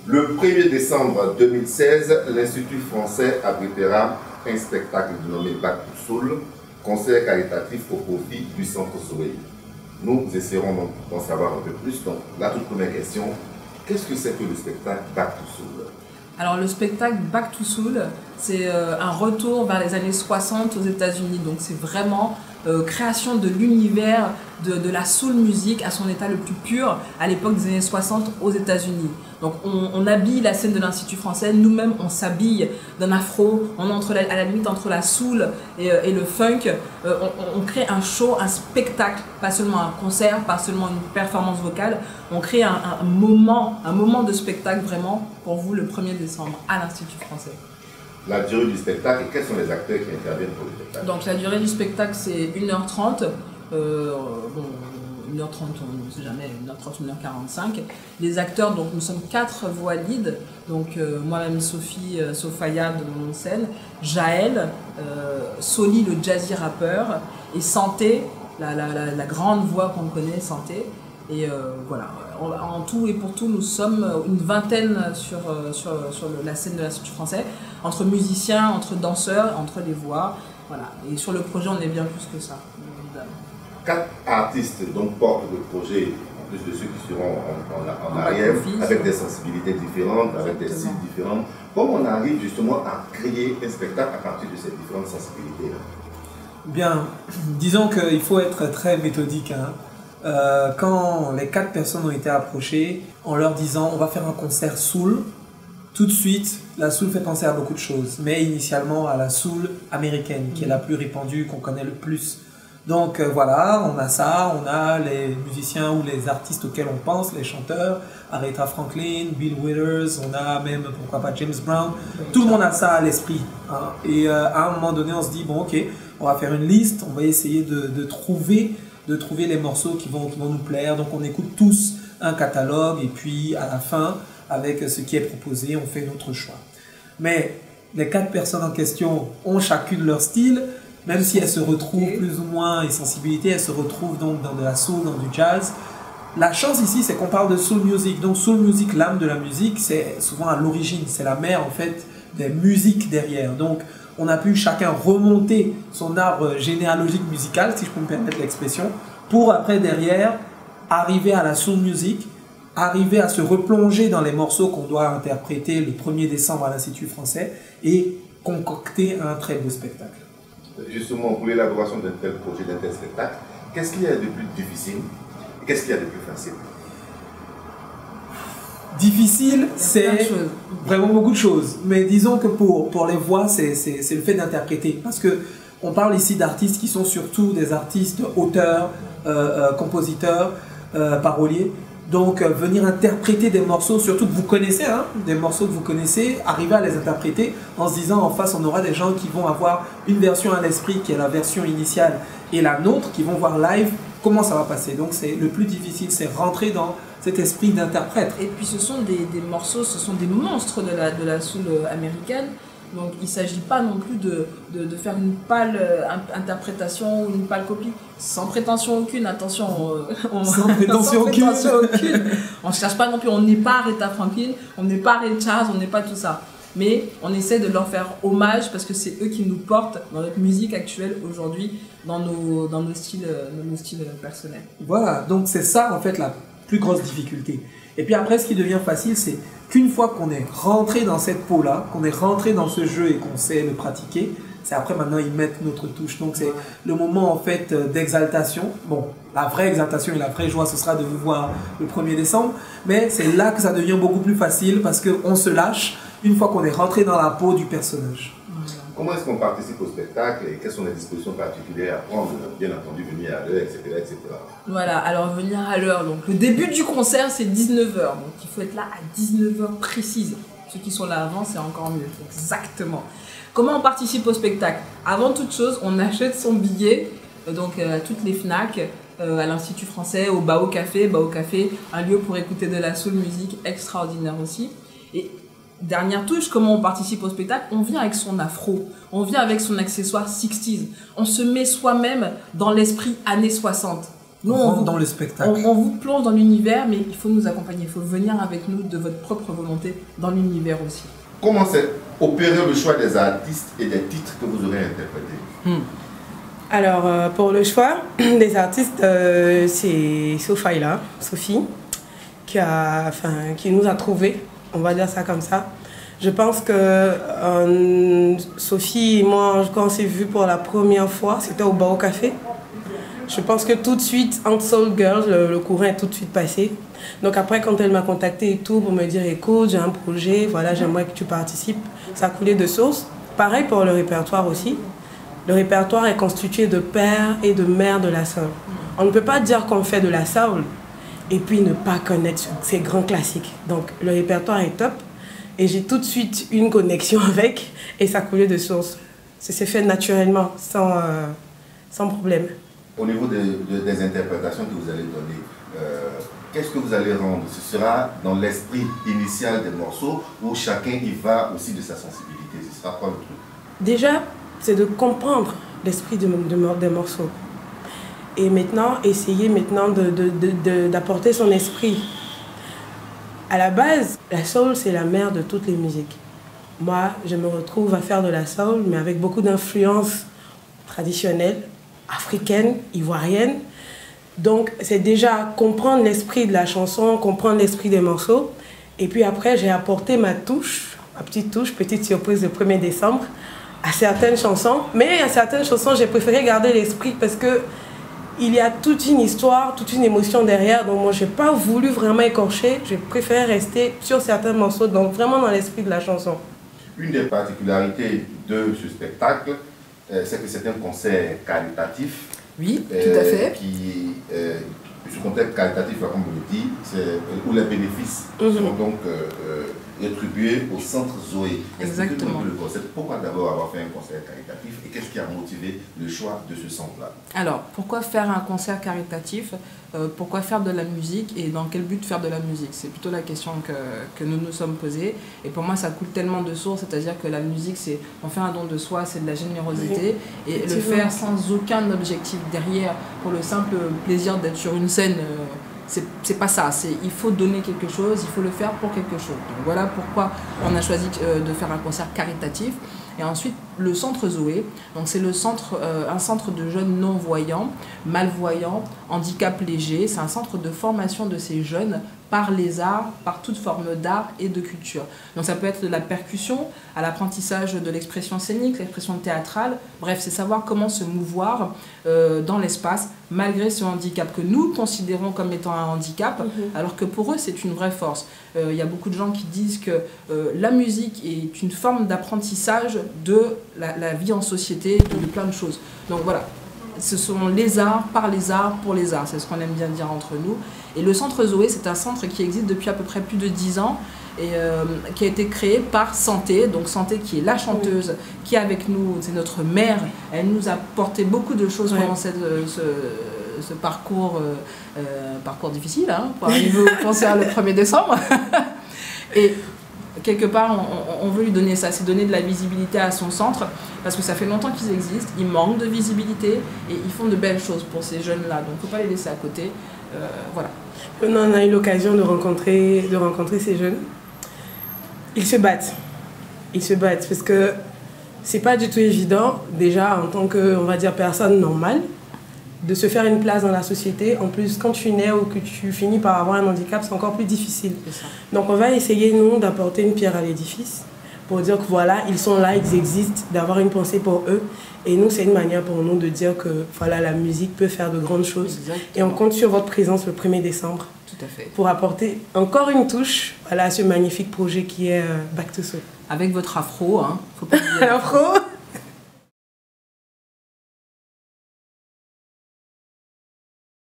Le 1er décembre 2016, l'Institut français abritera un spectacle dénommé Back to Soul, concert caritatif au profit du Centre Soleil. Nous essaierons donc d'en savoir un peu plus. Donc, la toute première question, qu'est-ce que c'est que le spectacle Back to Soul? Alors le spectacle Back to Soul, c'est un retour vers les années 60 aux États-Unis. Donc c'est vraiment création de l'univers de la soul music à son état le plus pur à l'époque des années 60 aux États-Unis. Donc on habille la scène de l'Institut français, nous-mêmes on s'habille d'un afro, on entre à la limite entre la soul et le funk. On crée un show, un spectacle, pas seulement un concert, pas seulement une performance vocale. On crée un moment de spectacle vraiment pour vous le 1er décembre à l'Institut français. La durée du spectacle et quels sont les acteurs qui interviennent pour le spectacle? Donc la durée du spectacle c'est 1h30. 1h30, on ne sait jamais, 1h30, 1h45. Les acteurs, donc nous sommes 4 voix lead, donc moi-même Sophie Sophaya de mon scène, Jaël, Soli le jazzy rappeur et Santé, la grande voix qu'on connaît, Santé. Et voilà, en tout et pour tout, nous sommes une vingtaine sur la scène de l'Institut français, entre musiciens, entre danseurs, entre les voix. Voilà. Et sur le projet, on est bien plus que ça, évidemment. 4 artistes donc portent le projet, en plus de ceux qui seront en arrière, avec des sensibilités différentes, avec des styles différents. Comment on arrive justement à créer un spectacle à partir de ces différentes sensibilités-là? Bien, disons qu'il faut être très méthodique. Quand les 4 personnes ont été approchées en leur disant on va faire un concert soul, tout de suite la soul fait penser à beaucoup de choses, mais initialement à la soul américaine qui est la plus répandue, qu'on connaît le plus. Donc voilà, on a ça, on a les musiciens ou les artistes auxquels on pense, les chanteurs, Aretha Franklin, Bill Withers, on a même, pourquoi pas, James Brown. Tout le monde a ça à l'esprit. Et à un moment donné, on se dit, bon ok, on va faire une liste, on va essayer de trouver les morceaux qui vont nous plaire. Donc on écoute tous un catalogue et puis à la fin, avec ce qui est proposé, on fait notre choix. Mais les 4 personnes en question ont chacune leur style. Même si elles se retrouvent plus ou moins, et sensibilité, elles se retrouvent donc dans de la soul, dans du jazz. La chance ici, c'est qu'on parle de soul music. Donc soul music, l'âme de la musique, c'est souvent à l'origine, c'est la mère en fait des musiques derrière. Donc on a pu chacun remonter son arbre généalogique musical, si je peux me permettre l'expression, pour après derrière arriver à la soul music, arriver à se replonger dans les morceaux qu'on doit interpréter le 1er décembre à l'Institut français et concocter un très beau spectacle. Justement, pour l'élaboration d'un tel projet, d'un tel spectacle, qu'est-ce qu'il y a de plus difficile et qu'est-ce qu'il y a de plus facile? Difficile, c'est vraiment beaucoup de choses. Mais disons que pour les voix, c'est le fait d'interpréter. Parce qu'on parle ici d'artistes qui sont surtout des artistes auteurs, compositeurs, paroliers. Donc venir interpréter des morceaux, surtout que vous connaissez, des morceaux que vous connaissez, arriver à les interpréter en se disant en face on aura des gens qui vont avoir une version à l'esprit qui est la version initiale et la nôtre qui vont voir live comment ça va passer. Donc c'est le plus difficile, c'est rentrer dans cet esprit d'interprète. Et puis ce sont des morceaux, ce sont des monstres de la soul américaine. Donc il ne s'agit pas non plus de faire une pâle interprétation ou une pâle copie, sans prétention aucune, attention, sans prétention aucune. On ne cherche pas non plus, on n'est pas Aretha Franklin, on n'est pas Ray Charles, on n'est pas tout ça. Mais on essaie de leur faire hommage parce que c'est eux qui nous portent dans notre musique actuelle aujourd'hui, dans nos styles personnels. Voilà, donc c'est ça en fait la plus grosse difficulté. Et puis après, ce qui devient facile, c'est qu'une fois qu'on est rentré dans cette peau-là, qu'on est rentré dans ce jeu et qu'on sait le pratiquer, c'est après maintenant y mettre notre touche. Donc c'est le moment en fait d'exaltation. Bon, la vraie exaltation et la vraie joie, ce sera de vous voir le 1er décembre. Mais c'est là que ça devient beaucoup plus facile parce qu'on se lâche une fois qu'on est rentré dans la peau du personnage. Comment est-ce qu'on participe au spectacle et quelles sont les dispositions particulières à prendre? Bien entendu, venir à l'heure, etc., etc. Voilà, alors venir à l'heure. Donc le début du concert, c'est 19h. Donc il faut être là à 19h précise. Ceux qui sont là avant, c'est encore mieux. Exactement. Comment on participe au spectacle? Avant toute chose, on achète son billet donc à toutes les FNAC, à l'Institut français, au Bao Café. Bao Café, un lieu pour écouter de la soul music extraordinaire aussi. Et dernière touche, comment on participe au spectacle? On vient avec son afro, on vient avec son accessoire 60s. On se met soi-même dans l'esprit années 60. Nous, on rentre dans le spectacle. On vous plonge dans l'univers, mais il faut nous accompagner, il faut venir avec nous de votre propre volonté dans l'univers aussi. Comment s'est opéré le choix des artistes et des titres que vous aurez interprétés? Alors, pour le choix des artistes, c'est Sophie, qui nous a trouvés, on va dire ça comme ça. Je pense que Sophie et moi, quand on s'est vus pour la première fois, c'était au Bao Café. Je pense que tout de suite, entre Soul Girls, le courant est tout de suite passé. Donc après, quand elle m'a contacté et tout pour me dire, écoute, j'ai un projet, voilà, j'aimerais que tu participes, ça a coulé de source. Pareil pour le répertoire aussi. Le répertoire est constitué de pères et de mères de la soul. On ne peut pas dire qu'on fait de la soul et puis ne pas connaître ces grands classiques. Donc le répertoire est top et j'ai tout de suite une connexion avec et ça a coulé de source. Ça s'est fait naturellement, sans problème. Au niveau des interprétations que vous allez donner, qu'est-ce que vous allez rendre? Ce sera dans l'esprit initial des morceaux ou chacun y va aussi de sa sensibilité? Ce sera quoi le truc? Déjà, c'est de comprendre l'esprit des morceaux. Et maintenant, essayer d'apporter son esprit. À la base, la soul, c'est la mère de toutes les musiques. Moi, je me retrouve à faire de la soul, mais avec beaucoup d'influences traditionnelles, africaines, ivoiriennes. Donc, c'est déjà comprendre l'esprit de la chanson, comprendre l'esprit des morceaux. Et puis après, j'ai apporté ma petite surprise le 1er décembre, à certaines chansons. Mais à certaines chansons, j'ai préféré garder l'esprit parce que il y a toute une histoire, toute une émotion derrière. Donc moi, je n'ai pas voulu vraiment écorcher. J'ai préféré rester sur certains morceaux, donc vraiment dans l'esprit de la chanson. Une des particularités de ce spectacle, c'est que c'est un concert caritatif. Oui, tout à fait. Ce contexte caritatif, comme vous le dites, où les bénéfices seront donc rétribués au centre Zoé. Exactement. Le concept. Pourquoi d'abord avoir fait un concert caritatif et qu'est-ce qui a motivé le choix de ce centre-là? Alors, pourquoi faire un concert caritatif? Pourquoi faire de la musique et dans quel but faire de la musique? C'est plutôt la question que nous nous sommes posées. Et pour moi, ça coule tellement de sources, c'est-à-dire que la musique, c'est on fait un don de soi, c'est de la générosité. Oui. Et le faire sans aucun objectif derrière, pour le simple plaisir d'être sur une scène, c'est pas ça. Il faut donner quelque chose, il faut le faire pour quelque chose. Donc voilà pourquoi on a choisi de faire un concert caritatif. Et ensuite, le centre Zoé, donc c'est un centre de jeunes non-voyants, malvoyants, handicap léger. C'est un centre de formation de ces jeunes par les arts, par toute forme d'art et de culture. Donc ça peut être de la percussion à l'apprentissage de l'expression scénique, l'expression théâtrale. Bref, c'est savoir comment se mouvoir dans l'espace malgré ce handicap que nous considérons comme étant un handicap, alors que pour eux, c'est une vraie force. Il y a beaucoup de gens qui disent que la musique est une forme d'apprentissage de la vie en société, de plein de choses. Donc voilà, ce sont les arts, par les arts, pour les arts. C'est ce qu'on aime bien dire entre nous. Et le centre Zoé, c'est un centre qui existe depuis à peu près plus de 10 ans et qui a été créé par Santé. Donc Santé qui est la chanteuse, qui est avec nous, c'est notre mère. Elle nous a porté beaucoup de choses pendant ce parcours difficile, hein, pour arriver au concert le 1er décembre. Et quelque part, on veut lui donner ça, c'est donner de la visibilité à son centre, parce que ça fait longtemps qu'ils existent, ils manquent de visibilité et ils font de belles choses pour ces jeunes-là, donc il ne faut pas les laisser à côté. Voilà. On a eu l'occasion de rencontrer ces jeunes. Ils se battent parce que c'est pas du tout évident, déjà en tant que, on va dire, personne normale, de se faire une place dans la société. En plus, quand tu nais ou que tu finis par avoir un handicap, c'est encore plus difficile. Donc on va essayer, nous, d'apporter une pierre à l'édifice pour dire que voilà, ils sont là, ils existent, d'avoir une pensée pour eux. Et nous, c'est une manière pour nous de dire que voilà, la musique peut faire de grandes choses. Exactement. Et on compte sur votre présence le 1er décembre. Tout à fait. Pour apporter encore une touche à ce magnifique projet qui est Back to Soul. Avec votre afro, hein, faut pas oublier. L'afro.